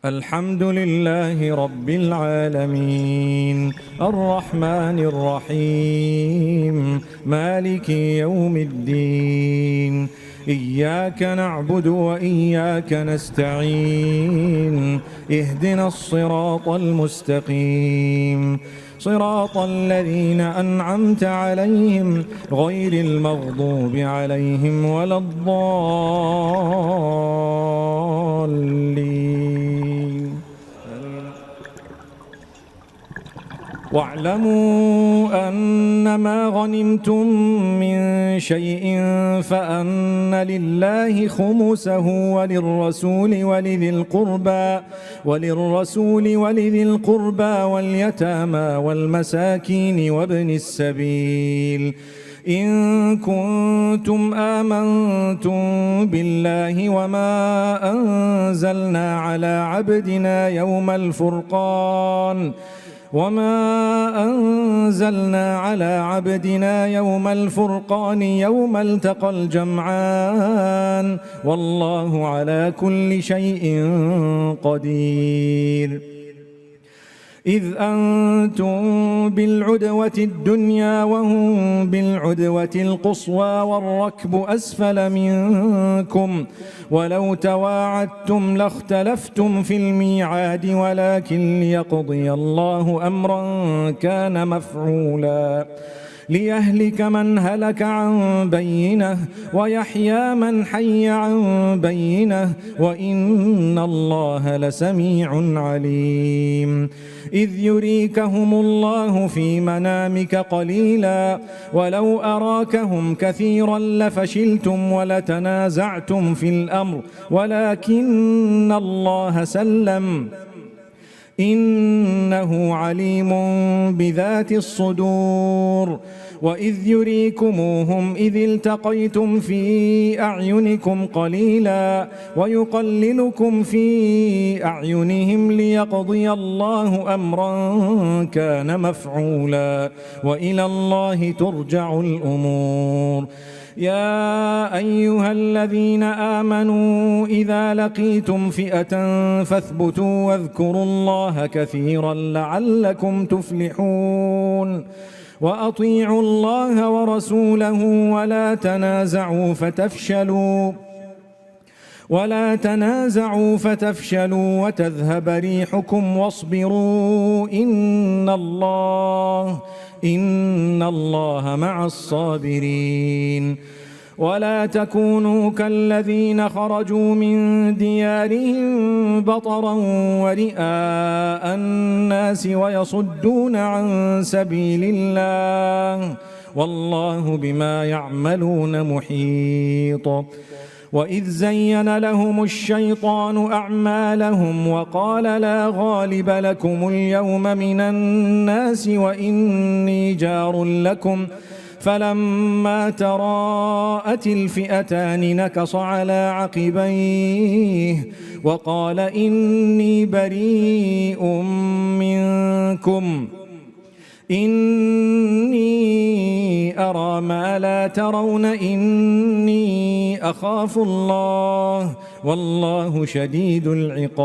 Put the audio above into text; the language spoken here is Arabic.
الحمد لله رب العالمين الرحمن الرحيم مالك يوم الدين إياك نعبد وإياك نستعين اهدنا الصراط المستقيم صراط الذين أنعمت عليهم غير المغضوب عليهم ولا الضالين. واعلموا أنما غنمتم من شيء فأن لله خمسه وللرسول ولذي القربى واليتامى والمساكين وابن السبيل إن كنتم آمنتم بالله وما أنزلنا على عبدنا يوم الفرقان يوم التقى الجمعان والله على كل شيء قدير. إذ أنتم بالعدوة الدنيا وهم بالعدوة القصوى والركب أسفل منكم ولو تواعدتم لاختلفتم في الميعاد ولكن ليقضي الله أمرا كان مفعولا ليهلك من هلك عن بينه ويحيى من حي عن بينه وإن الله لسميع عليم. إذ يريكهم الله في منامك قليلا ولو أراكهم كثيرا لفشلتم ولتنازعتم في الأمر ولكن الله سلم إنه عليم بذات الصدور. وإذ يريكموهم إذ التقيتم في أعينكم قليلا ويقللكم في أعينهم ليقضي الله أمرا كان مفعولا وإلى الله ترجع الأمور. يا أيها الذين آمنوا إذا لقيتم فئة فاثبتوا واذكروا الله كثيرا لعلكم تفلحون. وأطيعوا الله ورسوله ولا تنازعوا فتفشلوا وتذهب ريحكم واصبروا إن الله مع الصابرين. ولا تكونوا كالذين خرجوا من ديارهم بطرا ورئاء الناس ويصدون عن سبيل الله والله بما يعملون محيط. وإذ زين لهم الشيطان أعمالهم وقال لا غالب لكم اليوم من الناس وإني جار لكم فلما تراءت الفئتان نكص على عقبيه وقال إني بريء منكم إني أرى ما لا ترون إني أخاف الله والله شديد العقاب.